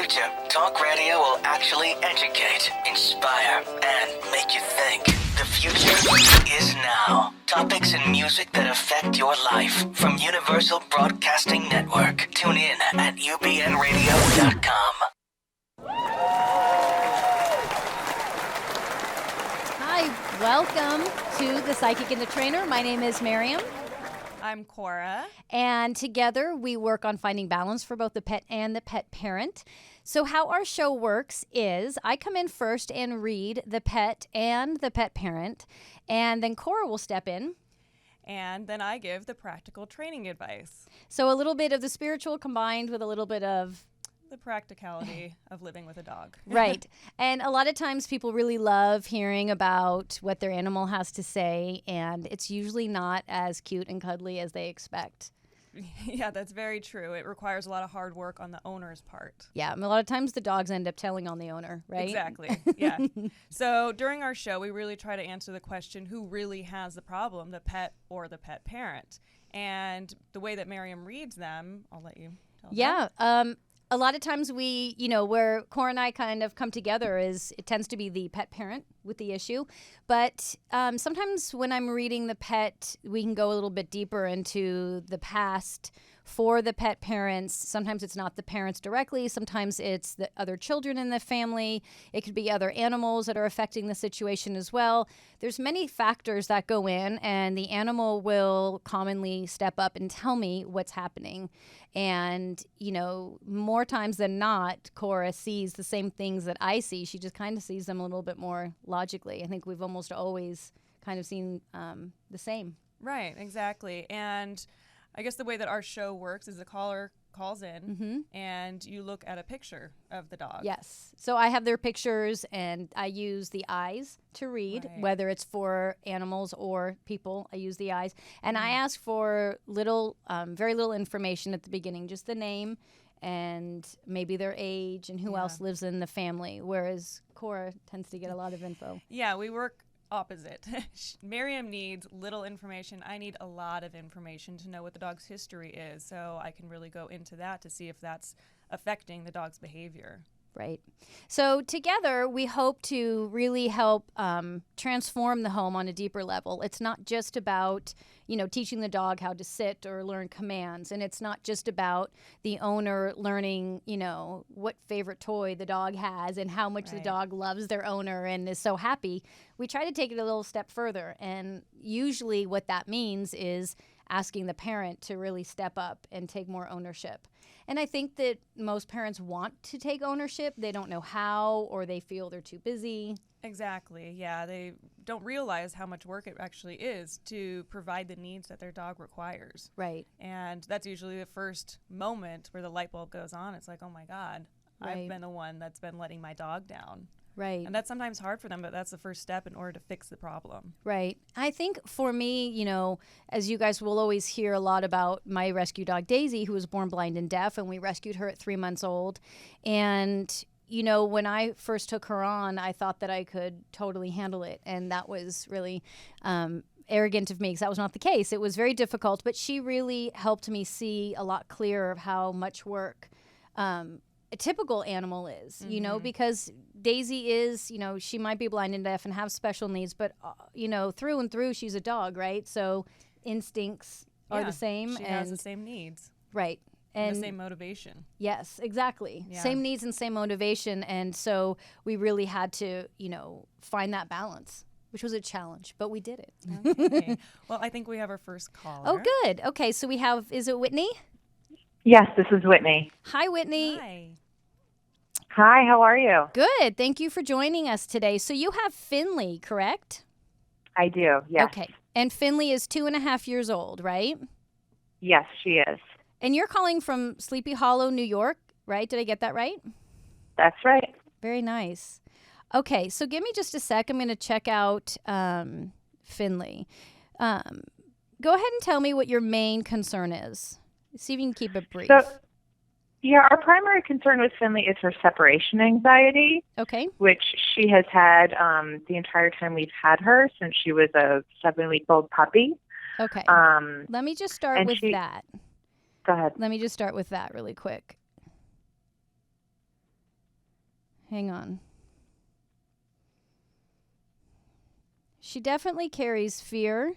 future, talk radio will actually educate, inspire, and make you think. The future is now. Topics and music that affect your life from Universal Broadcasting Network. Tune in at ubnradio.com. Hi, welcome to The Psychic and the Trainer. My name is Maryam. I'm Cora. And together we work on finding balance for both the pet and the pet parent. So how our show works is I come in first and read the pet and the pet parent, and then Cora will step in. And then I give the practical training advice. So a little bit of the spiritual combined with a little bit of the practicality of living with a dog. Right. And a lot of times people really love hearing about what their animal has to say, and it's usually not as cute and cuddly as they expect. Yeah, that's very true. It requires a lot of hard work on the owner's part. Yeah, and a lot of times the dogs end up telling on the owner, right? Exactly, yeah. So during our show, we really try to answer the question, who really has the problem, the pet or the pet parent? And the way that Maryam reads them, I'll let you tell them. Yeah, a lot of times we, where Cora and I kind of come together is it tends to be the pet parent with the issue. But sometimes when I'm reading the pet, we can go a little bit deeper into the past for the pet parents. Sometimes it's not the parents directly. Sometimes it's the other children in the family. It could be other animals that are affecting the situation as well. There's many factors that go in, and the animal will commonly step up and tell me what's happening. And, more times than not, Cora sees the same things that I see. She just kind of sees them a little bit more logically. I think we've almost always kind of seen the same. Right, exactly. And I guess the way that our show works is the caller calls in and you look at a picture of the dog. Yes. So I have their pictures and I use the eyes to read, whether it's for animals or people. I use the eyes. And I ask for very little information at the beginning, just the name and maybe their age and who else lives in the family, whereas Cora tends to get a lot of info. Yeah, we work opposite. Maryam needs little information. I need a lot of information to know what the dog's history is, so I can really go into that to see if that's affecting the dog's behavior. Right. So together, we hope to really help transform the home on a deeper level. It's not just about, teaching the dog how to sit or learn commands. And it's not just about the owner learning, what favorite toy the dog has and how much the dog loves their owner and is so happy. We try to take it a little step further. And usually what that means is asking the parent to really step up and take more ownership. And I think that most parents want to take ownership. They don't know how, or they feel they're too busy. Exactly, yeah. They don't realize how much work it actually is to provide the needs that their dog requires. Right. And that's usually the first moment where the light bulb goes on. It's like, oh my God, I've been the one that's been letting my dog down. Right. And that's sometimes hard for them, but that's the first step in order to fix the problem. Right. I think for me, as you guys will always hear a lot about my rescue dog, Daisy, who was born blind and deaf, and we rescued her at 3 months old. And, when I first took her on, I thought that I could totally handle it. And that was really arrogant of me because that was not the case. It was very difficult, but she really helped me see a lot clearer of how much work a typical animal is, because Daisy is, she might be blind and deaf and have special needs, but, through and through, she's a dog, right? So instincts are the same. She has the same needs. Right. And the same motivation. Yes, exactly. Yeah. Same needs and same motivation. And so we really had to, find that balance, which was a challenge, but we did it. Okay. Well, I think we have our first caller. Oh, good. Okay, so we have, is it Whitney? Yes, this is Whitney. Hi, Whitney. Hi. Hi, how are you? Good. Thank you for joining us today. So you have Finley, correct? I do, yes. Okay. And Finley is 2.5 years old, right? Yes, she is. And you're calling from Sleepy Hollow, New York, right? Did I get that right? That's right. Very nice. Okay, so give me just a sec. I'm going to check out Finley. Go ahead and tell me what your main concern is. See if you can keep it brief. So, our primary concern with Finley is her separation anxiety. Okay. Which she has had the entire time we've had her since she was a 7-week-old puppy. Okay. Let me just start with that. Go ahead. Let me just start with that really quick. Hang on. She definitely carries fear.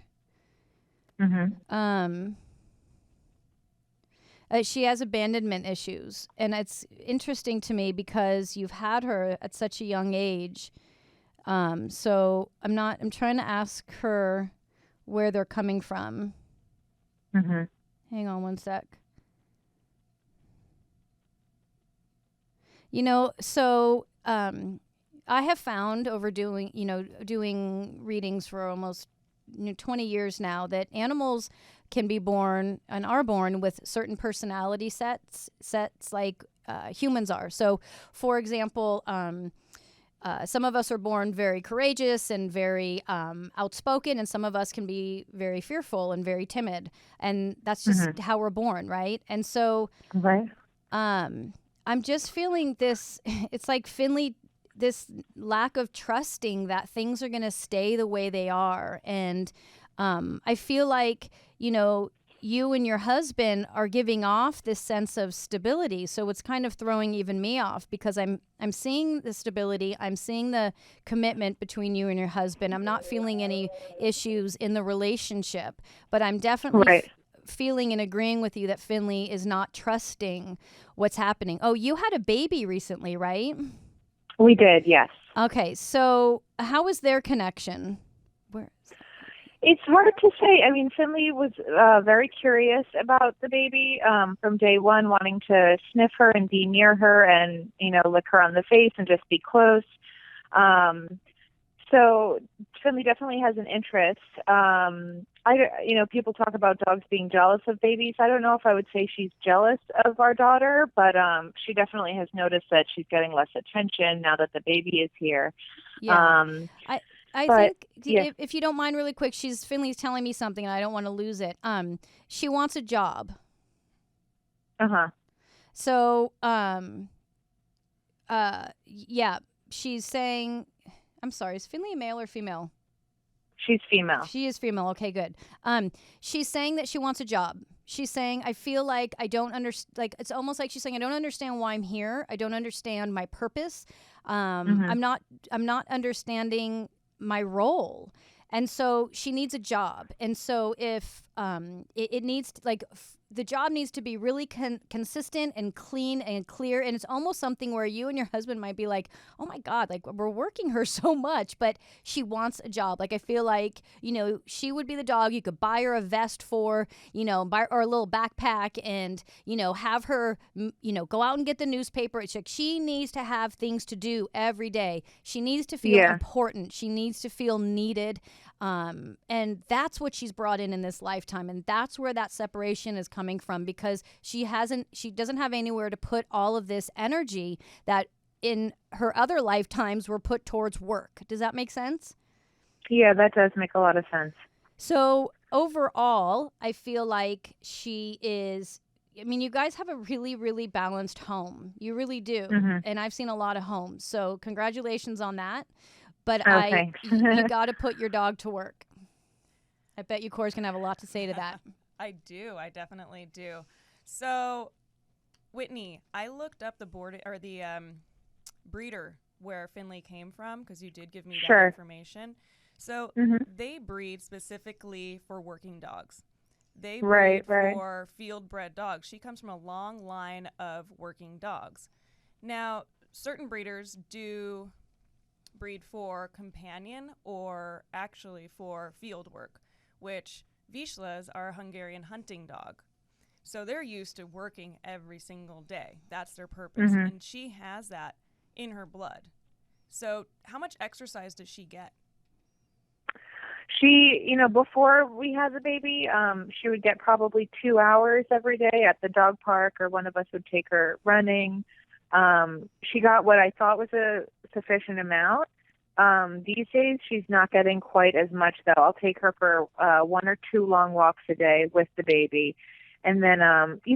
She has abandonment issues, and it's interesting to me because you've had her at such a young age. So I'm trying to ask her where they're coming from. Hang on one sec. So I have found over doing readings for almost 20 years now that animals can be born and are born with certain personality sets like humans are. So, for example, some of us are born very courageous and very outspoken, and some of us can be very fearful and very timid, and that's just how we're born, right? And so, I'm just feeling this. It's like Finley. This lack of trusting that things are going to stay the way they are. And I feel like, you and your husband are giving off this sense of stability. So it's kind of throwing even me off because I'm seeing the stability. I'm seeing the commitment between you and your husband. I'm not feeling any issues in the relationship, but I'm definitely feeling and agreeing with you that Finley is not trusting what's happening. Oh, you had a baby recently, right? We did, yes. Okay, so how was their connection? Where is that? It's hard to say. I mean, Finley was very curious about the baby from day one, wanting to sniff her and be near her and, lick her on the face and just be close. So Finley definitely has an interest. People talk about dogs being jealous of babies. I don't know if I would say she's jealous of our daughter, but she definitely has noticed that she's getting less attention now that the baby is here. Yeah. I think if you don't mind really quick, Finley's telling me something and I don't want to lose it. She wants a job. So, she's saying, I'm sorry, is Finley a male or female? She's female. She is female. Okay, good. She's saying that she wants a job. She's saying, I feel like I don't understand. Like, it's almost like she's saying, I don't understand why I'm here. I don't understand my purpose. I'm not understanding my role. And so she needs a job. And so if it needs to, the job needs to be really consistent and clean and clear. And it's almost something where you and your husband might be like, oh my God, we're working her so much, but she wants a job. I feel like, she would be the dog you could buy her a vest for, buy or a little backpack and, have her, go out and get the newspaper. It's like she needs to have things to do every day. She needs to feel important. She needs to feel needed. And that's what she's brought in this lifetime. And that's where that separation is coming from, because she doesn't have anywhere to put all of this energy that in her other lifetimes were put towards work. Does that make sense? Yeah, that does make a lot of sense. So overall, I feel like she is, you guys have a really, really balanced home. You really do. And I've seen a lot of homes. So congratulations on that. But you got to put your dog to work. I bet you Cora's going to have a lot to say to that. I do. I definitely do. So, Whitney, I looked up the breeder where Finley came from, because you did give me that information. So they breed specifically for working dogs. They breed for field-bred dogs. She comes from a long line of working dogs. Now, certain breeders do breed for companion or actually for field work, which Vizslas are a Hungarian hunting dog. So they're used to working every single day. That's their purpose. And she has that in her blood. So how much exercise does she get? She, before we had the baby, she would get probably 2 hours every day at the dog park, or one of us would take her running. She got what I thought was a sufficient amount. These days, she's not getting quite as much, though. I'll take her for 1 or 2 long walks a day with the baby. And then, we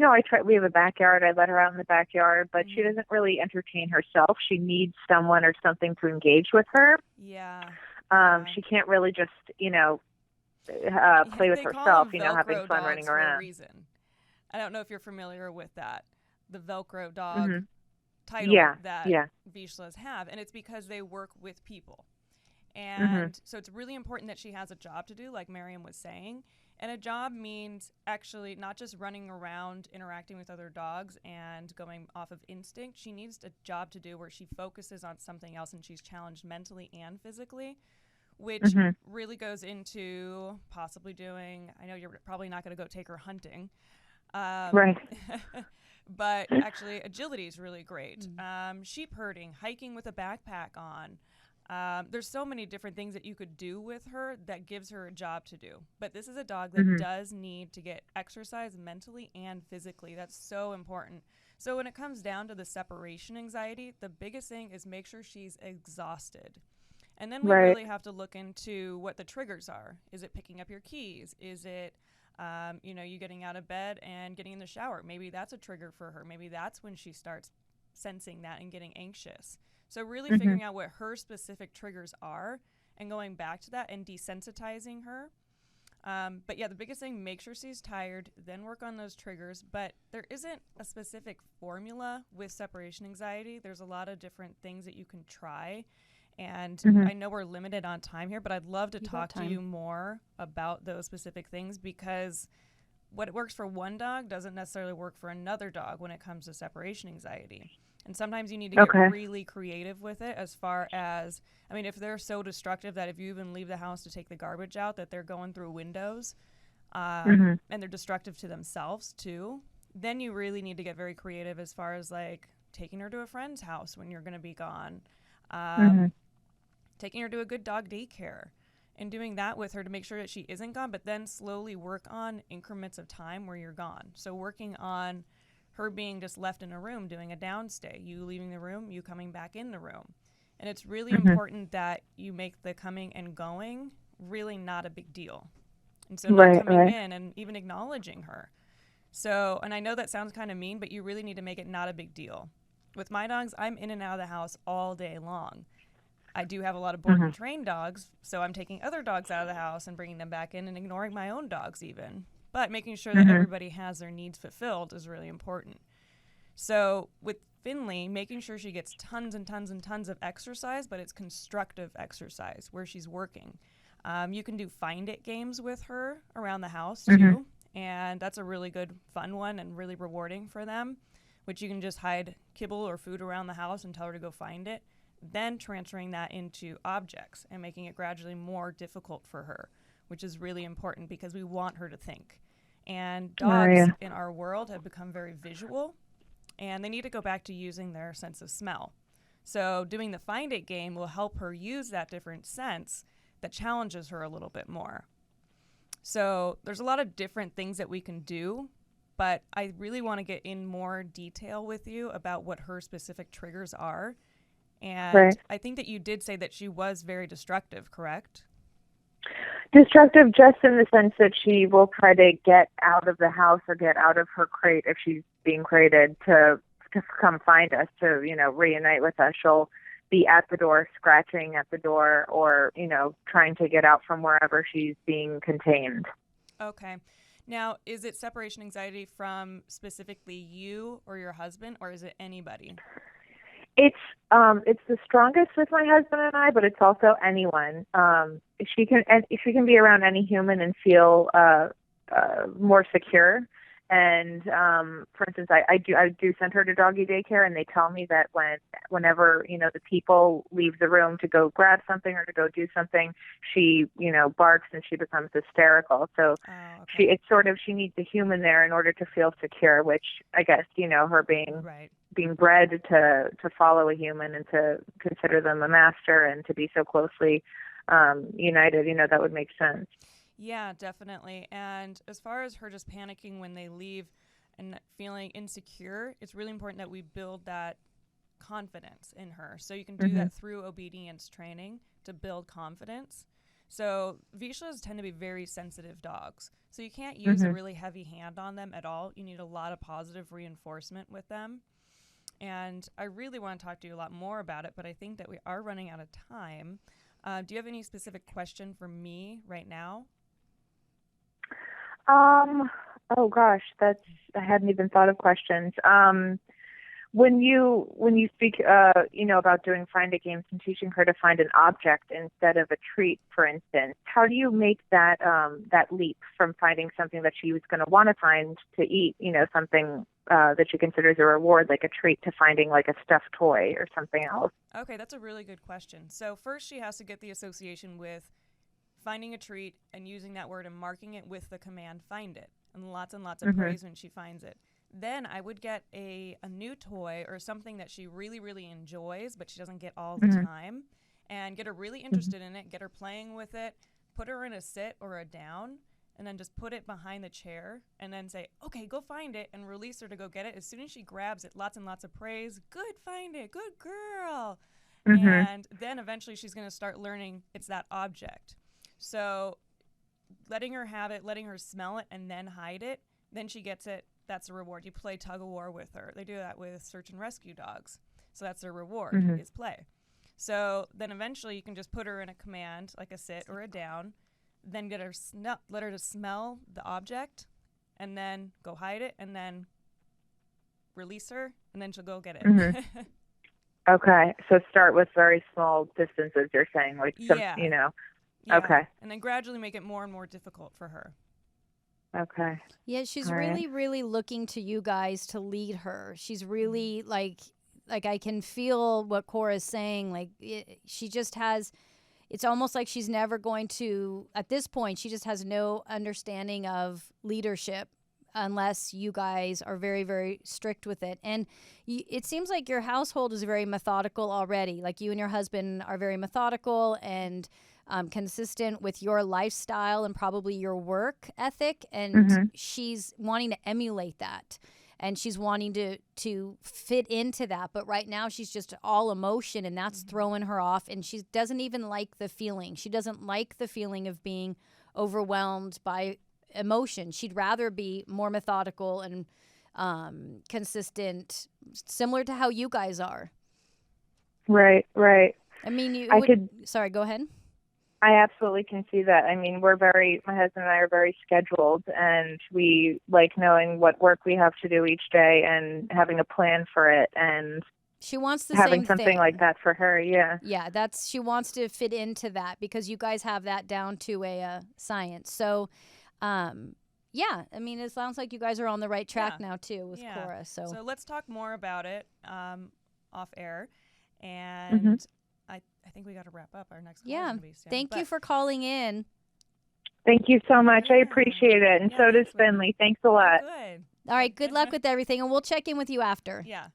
have a backyard. I let her out in the backyard, but she doesn't really entertain herself. She needs someone or something to engage with her. Yeah. She can't really just, play with herself, having fun running around. For a reason. I don't know if you're familiar with that. The Velcro dog title that Vizslas have, and it's because they work with people. And so it's really important that she has a job to do, like Maryam was saying. And a job means actually not just running around, interacting with other dogs and going off of instinct. She needs a job to do where she focuses on something else and she's challenged mentally and physically, which really goes into possibly doing, I know you're probably not going to go take her hunting. Right. But actually agility is really great. Sheep herding, hiking with a backpack on. There's so many different things that you could do with her that gives her a job to do. But this is a dog that does need to get exercise mentally and physically. That's so important. So when it comes down to the separation anxiety, the biggest thing is make sure she's exhausted. And then we really have to look into what the triggers are. Is it picking up your keys? Is it, you getting out of bed and getting in the shower? Maybe that's a trigger for her. Maybe that's when she starts sensing that and getting anxious. So really figuring out what her specific triggers are and going back to that and desensitizing her. But yeah, the biggest thing, make sure she's tired, then work on those triggers. But there isn't a specific formula with separation anxiety. There's a lot of different things that you can try. And I know we're limited on time here, but I'd love to talk to you more about those specific things, because what works for one dog doesn't necessarily work for another dog when it comes to separation anxiety. And sometimes you need to get really creative with it, as far as, if they're so destructive that if you even leave the house to take the garbage out, that they're going through windows and they're destructive to themselves too, then you really need to get very creative as far as like taking her to a friend's house when you're going to be gone, taking her to a good dog daycare and doing that with her to make sure that she isn't gone, but then slowly work on increments of time where you're gone. So working on her being just left in a room doing a downstay, you leaving the room, you coming back in the room. And it's really important that you make the coming and going really not a big deal. And so not coming in and even acknowledging her. So, and I know that sounds kind of mean, but you really need to make it not a big deal. With my dogs, I'm in and out of the house all day long. I do have a lot of board and trained dogs, so I'm taking other dogs out of the house and bringing them back in and ignoring my own dogs even. But making sure that everybody has their needs fulfilled is really important. So with Finley, making sure she gets tons and tons and tons of exercise, but it's constructive exercise where she's working. You can do find it games with her around the house too, and that's a really good fun one and really rewarding for them, which you can just hide kibble or food around the house and tell her to go find it, then transferring that into objects and making it gradually more difficult for her, which is really important because we want her to think. And dogs in our world have become very visual, and they need to go back to using their sense of smell. So doing the find it game will help her use that different sense that challenges her a little bit more. So there's a lot of different things that we can do, but I really want to get in more detail with you about what her specific triggers are. And I think that you did say that she was very destructive, correct? Destructive just in the sense that she will try to get out of the house or get out of her crate if she's being crated to come find us, to, reunite with us. She'll be at the door, scratching at the door, or, trying to get out from wherever she's being contained. Okay. Now, is it separation anxiety from specifically you or your husband, or is it anybody? It's the strongest with my husband and I, but it's also anyone. If she can be around any human and feel more secure. And for instance, I do send her to doggy daycare, and they tell me that whenever the people leave the room to go grab something or to go do something, she barks and she becomes hysterical. So she needs a human there in order to feel secure, which I guess her being bred to follow a human and to consider them a master and to be so closely united, that would make sense. Yeah, definitely. And as far as her just panicking when they leave and feeling insecure, it's really important that we build that confidence in her. So you can do that through obedience training to build confidence. So Vizslas tend to be very sensitive dogs. So you can't use a really heavy hand on them at all. You need a lot of positive reinforcement with them. And I really want to talk to you a lot more about it, but I think that we are running out of time. Do you have any specific question for me right now? Oh gosh, I hadn't even thought of questions. When you speak, about doing find it games and teaching her to find an object instead of a treat, for instance, how do you make that leap from finding something that she was going to want to find to eat, something that she considers a reward, like a treat, to finding like a stuffed toy or something else? Okay, that's a really good question. So first she has to get the association with finding a treat and using that word and marking it with the command find it, and lots of praise when she finds it. Then I would get a new toy or something that she really, really enjoys, but she doesn't get all the time, and get her really interested in it, get her playing with it, put her in a sit or a down, and then just put it behind the chair, and then say, okay, go find it, and release her to go get it. As soon as she grabs it, lots and lots of praise. Good, find it. Good girl. And then eventually she's going to start learning it's that object. So letting her have it, letting her smell it, and then hide it, then she gets it. That's a reward. You play tug of war with her. They do that with search and rescue dogs. So that's their reward, is play. So then eventually you can just put her in a command, like a sit or a down, then get her let her just smell the object, and then go hide it, and then release her, and then she'll go get it. Okay, so start with very small distances, you're saying, like some, Yeah. Okay. And then gradually make it more and more difficult for her. Okay. Yeah, she's All really, really looking to you guys to lead her. She's really like I can feel what Cora's saying. Like she just has. It's almost like she's never going to. At this point, she just has no understanding of leadership unless you guys are very, very strict with it. And it seems like your household is very methodical already. Like you and your husband are very methodical and consistent with your lifestyle and probably your work ethic. And she's wanting to emulate that. And she's wanting to fit into that. But right now she's just all emotion, and that's throwing her off. And she doesn't even like the feeling. She doesn't like the feeling of being overwhelmed by emotion. She'd rather be more methodical and consistent, similar to how you guys are. Right. I mean, sorry, go ahead. I absolutely can see that. I mean, my husband and I are very scheduled, and we like knowing what work we have to do each day and having a plan for it, and she wants the having same something thing. like that for her. Yeah. Yeah, she wants to fit into that because you guys have that down to a science. So, yeah, I mean, it sounds like you guys are on the right track now too with Cora. So let's talk more about it off air, and I think we got to wrap up. Our next call is gonna be soon. Thank you for calling in. Thank you so much. I appreciate it, and so does Finley. Thanks a lot. Good. All right, good luck with everything, and we'll check in with you after. Yeah.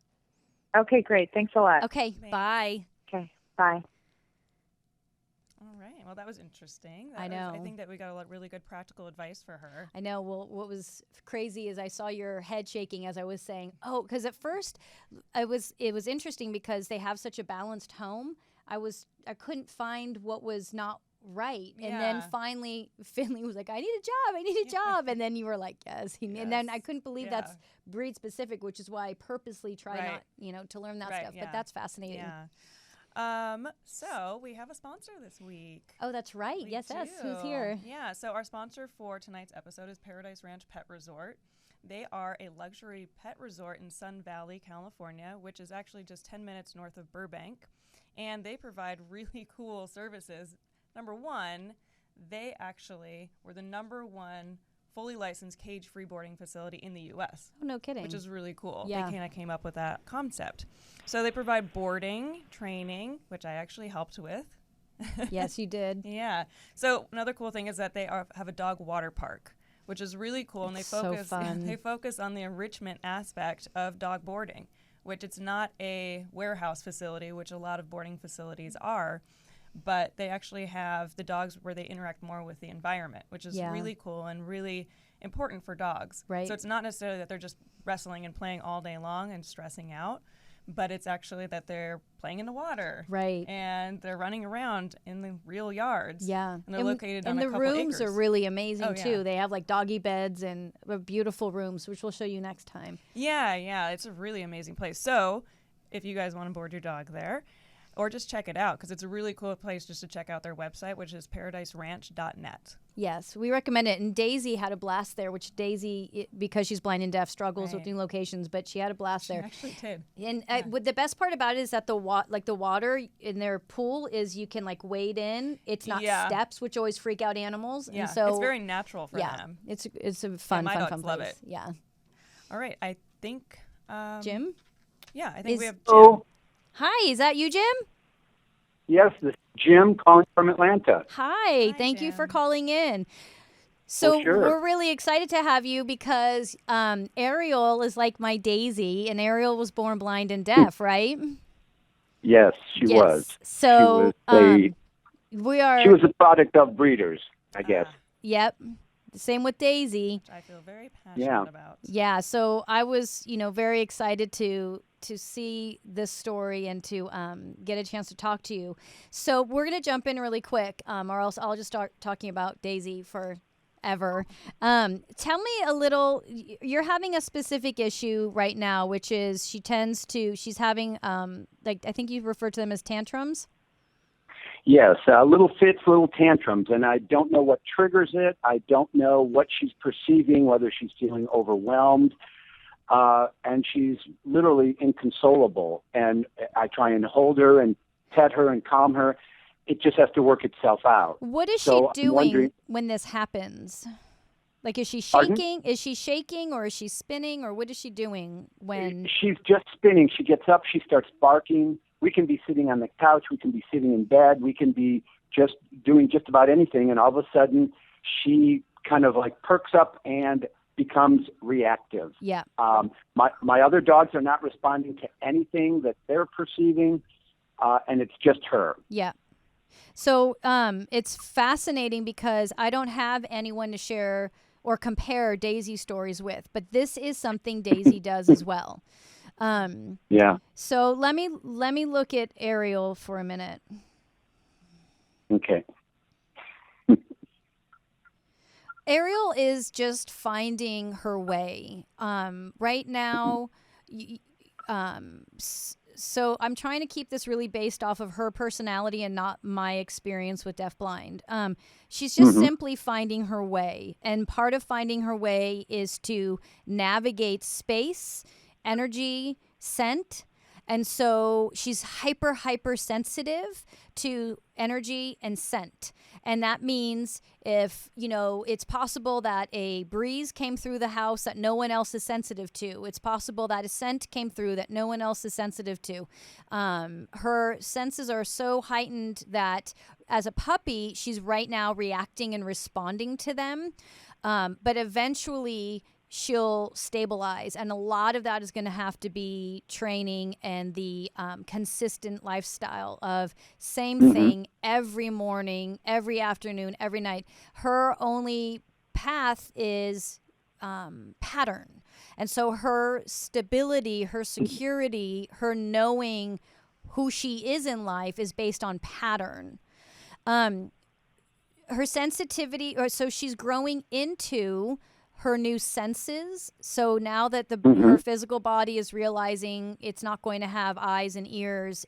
Okay, great. Thanks a lot. Okay, Thanks. bye. Okay, bye. All right. Well, that was interesting. I know. I think that we got a lot really good practical advice for her. I know. Well, what was crazy is I saw your head shaking as I was saying, oh, because at first it was interesting because they have such a balanced home. I couldn't find what was not right. And then finally Finley was like, I need a job. And then you were like, yes. And then I couldn't believe that's breed specific, which is why I purposely try not, to learn that stuff. But that's fascinating. Yeah. So we have a sponsor this week. Oh, that's right. We Yes. do. Who's here? Yeah. So our sponsor for tonight's episode is Paradise Ranch Pet Resort. They are a luxury pet resort in Sun Valley, California, which is actually just 10 minutes north of Burbank. And they provide really cool services. Number one, they actually were the number one fully licensed cage-free boarding facility in the U.S. Oh, no kidding. Which is really cool. Yeah. They kind of came up with that concept. So they provide boarding, training, which I actually helped with. Yes, you did. Yeah. So another cool thing is that they have a dog water park, which is really cool. And they focus on the enrichment aspect of dog boarding, which it's not a warehouse facility, which a lot of boarding facilities are, but they actually have the dogs where they interact more with the environment, which is really cool and really important for dogs. Right. So it's not necessarily that they're just wrestling and playing all day long and stressing out, but it's actually that they're playing in the water. Right. And they're running around in the real yards. Yeah. And they're located on a couple acres. And the rooms acres. are really amazing, too. Yeah. They have, like, doggy beds and beautiful rooms, which we'll show you next time. Yeah. It's a really amazing place. So if you guys want to board your dog there, or just check it out, because it's a really cool place just to check out their website, which is paradiseranch.net. Yes, we recommend it. And Daisy had a blast there, which Daisy, because she's blind and deaf, struggles with new locations, but she had a blast there. She actually did. And the best part about it is that the water in their pool is you can like wade in. It's not steps, which always freak out animals. Yeah, and so it's very natural for them. It's a fun, my fun dogs place. love it. Yeah. All right, I think Jim? Yeah, I think we have Jim. Oh, Hi, is that you, Jim? yes, this is Jim calling from Atlanta. Hi, thank you for calling in. So sure. we're really excited to have you because Ariel is like my Daisy, and Ariel was born blind and deaf, right? Yes, she was. So she was a product of breeders, I guess. Yep. Same with Daisy. Which I feel very passionate about. Yeah. So I was, very excited to see this story and to get a chance to talk to you. So we're gonna jump in really quick, or else I'll just start talking about Daisy forever. Tell me a little. You're having a specific issue right now, which is she's having I think you refer to them as tantrums. Yes, little fits, little tantrums, and I don't know what triggers it. I don't know what she's perceiving, whether she's feeling overwhelmed, and she's literally inconsolable. And I try and hold her and pet her and calm her. It just has to work itself out. What is she doing when this happens? Like, is she shaking? Pardon? Is she shaking, or is she spinning, or what is she doing when? She's just spinning. She gets up. She starts barking. We can be sitting on the couch. We can be sitting in bed. We can be just doing just about anything. And all of a sudden, she kind of like perks up and becomes reactive. Yeah. My other dogs are not responding to anything that they're perceiving, and it's just her. Yeah. So it's fascinating because I don't have anyone to share or compare Daisy stories with, but this is something Daisy does as well. Yeah. So let me look at Ariel for a minute. Okay. Ariel is just finding her way. Right now, so I'm trying to keep this really based off of her personality and not my experience with deafblind. She's just simply finding her way. And part of finding her way is to navigate space, energy, scent. And so she's hyper sensitive to energy and scent. And that means if, it's possible that a breeze came through the house that no one else is sensitive to. It's possible that a scent came through that no one else is sensitive to. Her senses are so heightened that as a puppy, she's right now reacting and responding to them. But eventually she'll stabilize. And a lot of that is going to have to be training and the consistent lifestyle of same thing every morning, every afternoon, every night. Her only path is pattern. And so her stability, her security, her knowing who she is in life is based on pattern. Her sensitivity, so she's growing into her new senses. So now that her physical body is realizing it's not going to have eyes and ears,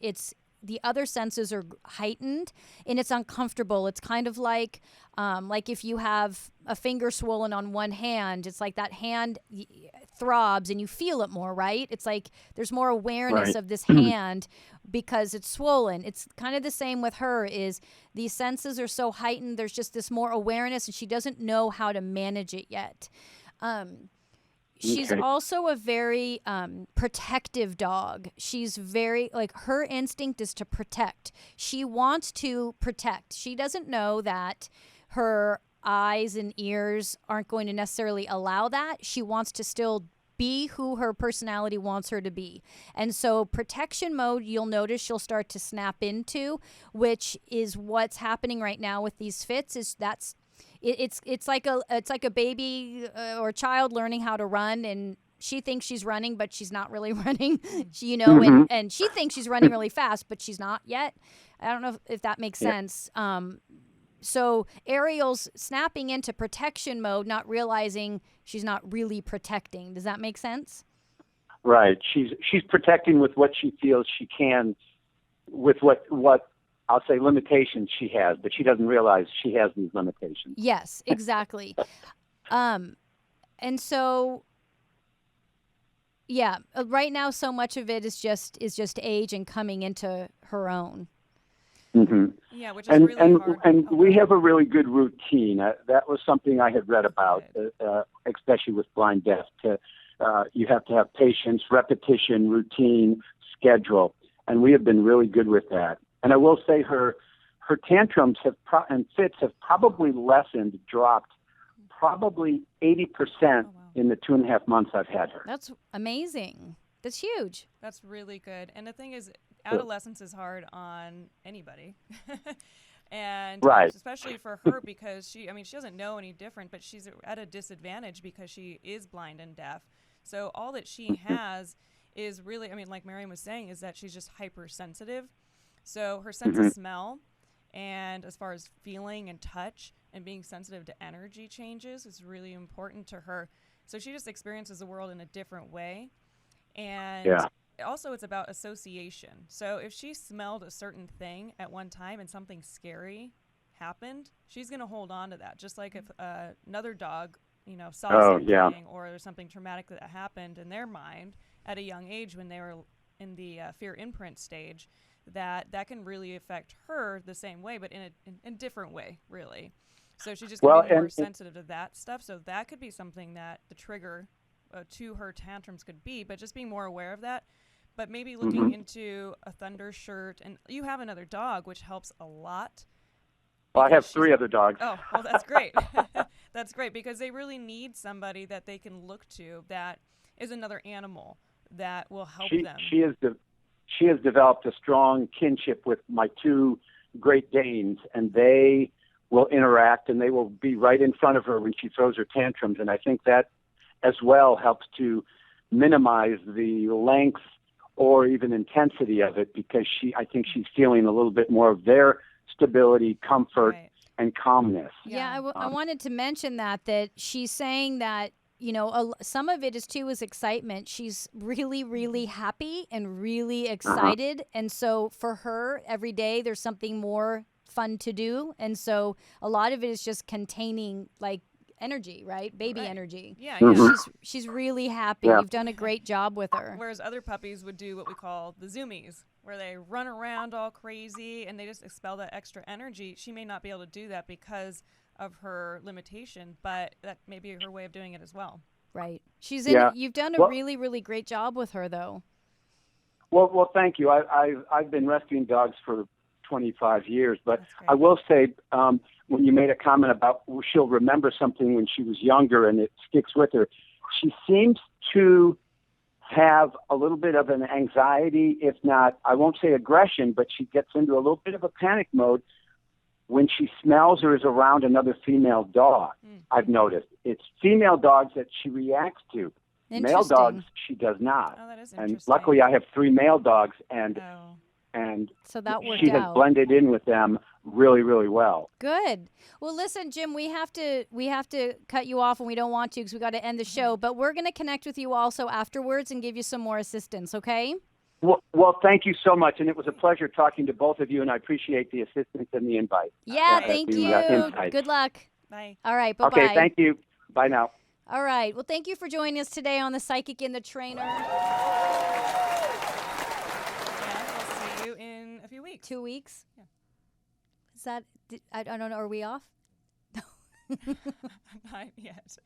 the other senses are heightened and it's uncomfortable. It's kind of like if you have a finger swollen on one hand, it's like that hand throbs and you feel it more, right? It's like there's more awareness of this hand because it's swollen. It's kind of the same with her. Is these senses are so heightened, there's just this more awareness and she doesn't know how to manage it yet. She's also a very protective dog. She's very, her instinct is to protect. She wants to protect. She doesn't know that her eyes and ears aren't going to necessarily allow that. She wants to still be who her personality wants her to be. And so protection mode, you'll notice she'll start to snap into, which is what's happening right now with these fits. It's like a baby or child learning how to run, and she thinks she's running, but she's not really running. And she thinks she's running really fast, but she's not yet. I don't know if that makes sense. So Ariel's snapping into protection mode, not realizing she's not really protecting. Does that make sense? Right. She's protecting with what she feels she can with what I'll say limitations she has, but she doesn't realize she has these limitations. Yes, exactly. And so, yeah, right now, so much of it is just age and coming into her own. Mm-hmm. Yeah, which is really hard. And we have a really good routine. That was something I had read about, especially with blind deaf. You have to have patience, repetition, routine, schedule, and we have been really good with that. And I will say her tantrums and fits have probably dropped probably 80% in the 2.5 months I've had her. That's amazing. That's huge. That's really good. And the thing is, adolescence is hard on anybody. And right. Especially for her because she doesn't know any different, but she's at a disadvantage because she is blind and deaf. So all that she has is really, like Maryam was saying, is that she's just hypersensitive. So her sense of smell and as far as feeling and touch and being sensitive to energy changes is really important to her. So she just experiences the world in a different way. And also it's about association. So if she smelled a certain thing at one time and something scary happened, she's going to hold on to that. Just like if another dog, saw something or there's something traumatic that happened in their mind at a young age when they were in the fear imprint stage, that can really affect her the same way, but in a different way, really. So she's just going to be more sensitive to that stuff. So that could be something that the trigger to her tantrums could be, but just being more aware of that. But maybe looking into a thunder shirt. And you have another dog, which helps a lot. Well, I have 3 other dogs. Oh, well, that's great. That's great because they really need somebody that they can look to that is another animal that will help them. She has developed a strong kinship with my 2 Great Danes, and they will interact, and they will be right in front of her when she throws her tantrums. And I think that as well helps to minimize the length or even intensity of it because I think she's feeling a little bit more of their stability, comfort, and calmness. Yeah, I wanted to mention that she's saying that, some of it is excitement. She's really, really happy and really excited. And so for her, every day there's something more fun to do. And so a lot of it is just containing energy, right? Baby energy. Yeah, She's really happy. Yeah. You've done a great job with her. Whereas other puppies would do what we call the zoomies, where they run around all crazy and they just expel that extra energy. She may not be able to do that because of her limitation, but that may be her way of doing it as well. Right. You've done a really, really great job with her, though. Well, thank you. I've been rescuing dogs for 25 years, but I will say when you made a comment about she'll remember something when she was younger and it sticks with her, she seems to have a little bit of an anxiety, if not, I won't say aggression, but she gets into a little bit of a panic mode when she smells or is around another female dog. I've noticed. It's female dogs that she reacts to. Male dogs, she does not. Oh, that is and interesting. luckily I have 3 male dogs, and so that worked she has out. blended in with them really, really well. Good. Well, listen, Jim, we have to cut you off, and we don't want to because we got to end the show. But we're going to connect with you also afterwards and give you some more assistance. Okay? Well, thank you so much, and it was a pleasure talking to both of you, and I appreciate the assistance and the invite. Yeah, thank you. Good luck. Bye. All right, bye-bye. Okay, thank you. Bye now. All right. Well, thank you for joining us today on The Psychic and the Trainer. We'll see you in a few weeks. 2 weeks? Yeah. Is that, I don't know, are we off? Not yet.